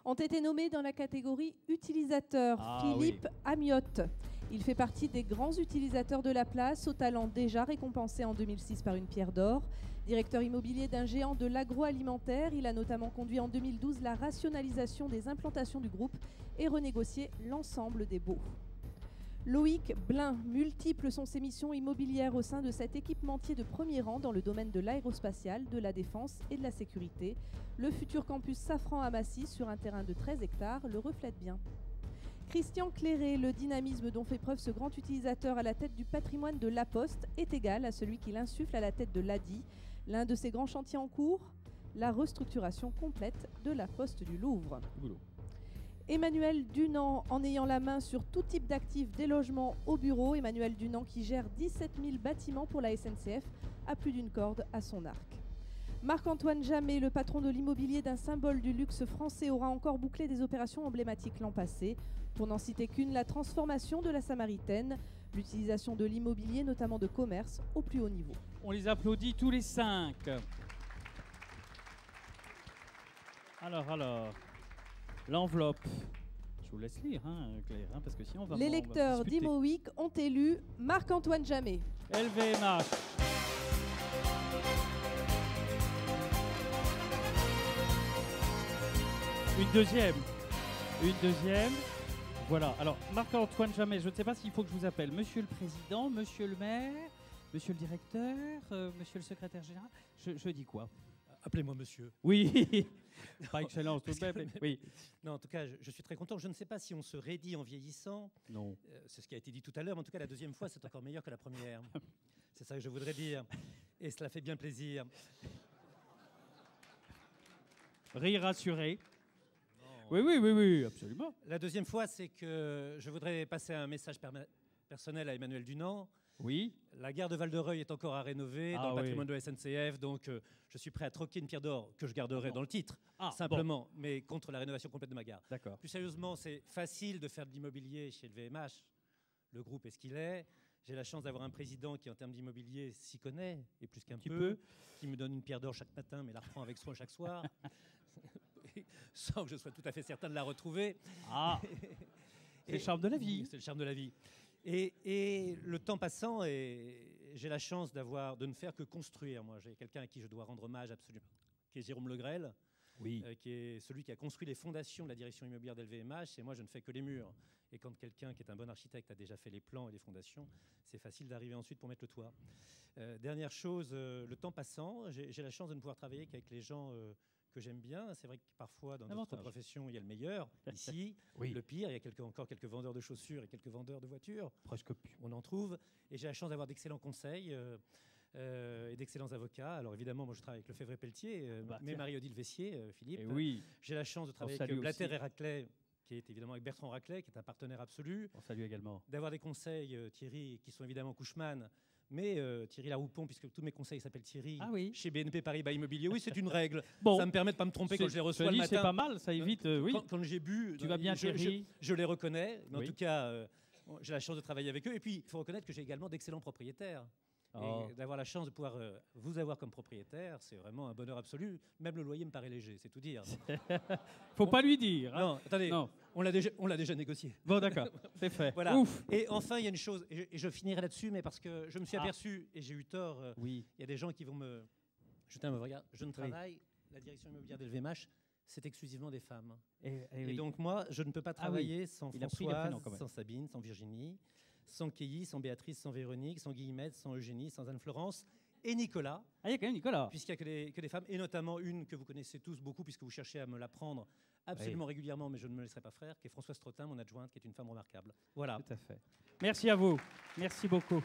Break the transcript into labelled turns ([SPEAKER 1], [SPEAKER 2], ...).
[SPEAKER 1] ont été nommés dans la catégorie utilisateur. Philippe Amiotte. Il fait partie des grands utilisateurs de la place, au talent déjà récompensé en 2006 par une pierre d'or. Directeur immobilier d'un géant de l'agroalimentaire, il a notamment conduit en 2012 la rationalisation des implantations du groupe et renégocié l'ensemble des baux. Loïc Blin, multiples sont ses missions immobilières au sein de cet équipementier de premier rang dans le domaine de l'aérospatial, de la défense et de la sécurité. Le futur campus Safran à Massy, sur un terrain de 13 hectares, le reflète bien. Christian Cléré, le dynamisme dont fait preuve ce grand utilisateur à la tête du patrimoine de La Poste est égal à celui qu'il insuffle à la tête de l'ADI. L'un de ses grands chantiers en cours, la restructuration complète de la Poste du Louvre. Emmanuel Dunant, en ayant la main sur tout type d'actifs, des logements au bureau. Emmanuel Dunant qui gère 17 000 bâtiments pour la SNCF, a plus d'une corde à son arc. Marc-Antoine Jammet, le patron de l'immobilier d'un symbole du luxe français, aura encore bouclé des opérations emblématiques l'an passé. Pour n'en citer qu'une, la transformation de la Samaritaine, l'utilisation de l'immobilier, notamment de commerce, au plus haut niveau.
[SPEAKER 2] On les applaudit tous les 5. Alors, l'enveloppe. Je vous laisse lire, Claire, parce que sinon on va...
[SPEAKER 1] Les lecteurs d'Imo Week ont élu Marc-Antoine Jammet.
[SPEAKER 2] LVMH. Une deuxième. Voilà. Alors, Marc-Antoine Jammet, je ne sais pas s'il faut que je vous appelle Monsieur le Président, Monsieur le Maire, Monsieur le Directeur, Monsieur le Secrétaire Général. Je dis quoi?
[SPEAKER 3] Appelez-moi monsieur.
[SPEAKER 2] Oui. Par excellence, tout de même. Oui.
[SPEAKER 3] Non, en tout cas, je suis très content. Je ne sais pas si on se raidit en vieillissant.
[SPEAKER 2] Non.
[SPEAKER 3] C'est ce qui a été dit tout à l'heure, mais en tout cas, la deuxième fois, c'est encore meilleur que la première. C'est ça que je voudrais dire. Et cela fait bien plaisir.
[SPEAKER 2] Rire assuré. Oui, absolument.
[SPEAKER 3] La deuxième fois, c'est que je voudrais passer un message personnel à Emmanuel Dunant.
[SPEAKER 2] Oui.
[SPEAKER 3] La gare de Val-de-Reuil est encore à rénover dans le patrimoine de la SNCF, donc je suis prêt à troquer une pierre d'or que je garderai dans le titre, simplement, mais contre la rénovation complète de ma gare.
[SPEAKER 2] D'accord.
[SPEAKER 3] Plus sérieusement, c'est facile de faire de l'immobilier chez le VMH. Le groupe est ce qu'il est. J'ai la chance d'avoir un président qui, en termes d'immobilier, s'y connaît, et plus qu'un peu, qui me donne une pierre d'or chaque matin, mais la reprend avec soin chaque soir, sans que je sois tout à fait certain de la retrouver.
[SPEAKER 2] C'est le charme de la vie.
[SPEAKER 3] C'est le charme de la vie. Et le temps passant, j'ai la chance de ne faire que construire. Moi, j'ai quelqu'un à qui je dois rendre hommage absolument, qui est Jérôme Le Grelle, qui est celui qui a construit les fondations de la direction immobilière d'LVMH. Et moi, je ne fais que les murs. Et quand quelqu'un qui est un bon architecte a déjà fait les plans et les fondations, c'est facile d'arriver ensuite pour mettre le toit. Dernière chose, le temps passant, j'ai la chance de ne pouvoir travailler qu'avec les gens que j'aime bien. C'est vrai que parfois, dans notre profession, il y a le meilleur. Ici, le pire, il y a encore quelques vendeurs de chaussures et quelques vendeurs de voitures.
[SPEAKER 2] Presque plus.
[SPEAKER 3] On en trouve. Et j'ai la chance d'avoir d'excellents conseils et d'excellents avocats. Alors évidemment, moi je travaille avec Lefebvre-Pelletier, mais Marie-Odile Vessier, Philippe. J'ai la chance de travailler avec Blatter et Raclet, qui est évidemment avec Bertrand Raclet, qui est un partenaire absolu.
[SPEAKER 2] On salue également. D'avoir
[SPEAKER 3] des conseils, Thierry, qui sont évidemment Couchman, mais Thierry Laroupon, puisque tous mes conseils s'appellent Thierry, chez BNP Paribas Immobilier. Oui, c'est une règle. Ça me permet de ne pas me tromper quand je les reçois le matin.
[SPEAKER 2] C'est pas mal, ça évite...
[SPEAKER 3] Quand j'ai bu,
[SPEAKER 2] tu vas bien, Thierry.
[SPEAKER 3] Je les reconnais, mais en tout cas, j'ai la chance de travailler avec eux. Et puis, il faut reconnaître que j'ai également d'excellents propriétaires. Et d'avoir la chance de pouvoir vous avoir comme propriétaire, c'est vraiment un bonheur absolu. Même le loyer me paraît léger, c'est tout dire.
[SPEAKER 2] Faut pas lui dire.
[SPEAKER 3] Non, attendez, on l'a déjà négocié.
[SPEAKER 2] Bon, d'accord, c'est fait.
[SPEAKER 3] Voilà.
[SPEAKER 2] Ouf.
[SPEAKER 3] Et enfin, il y a une chose, et je finirai là-dessus, mais parce que je me suis aperçu, et j'ai eu tort, il y a des gens qui vont me jeter un mauvais regard. Je ne travaille, la direction immobilière d'LVMH, c'est exclusivement des femmes. Et donc moi, je ne peux pas travailler sans Françoise, sans Sabine, sans Virginie, sans Keilly, sans Béatrice, sans Véronique, sans Guillemette, sans Eugénie, sans Anne-Florence et Nicolas.
[SPEAKER 2] Il y a quand même Nicolas.
[SPEAKER 3] Puisqu'il n'y a que des femmes, et notamment une que vous connaissez tous beaucoup, puisque vous cherchez à me l'apprendre absolument régulièrement, mais je ne me laisserai pas faire, qui est Françoise Trottin, mon adjointe, qui est une femme remarquable. Voilà.
[SPEAKER 2] Tout à fait. Merci à vous. Merci beaucoup.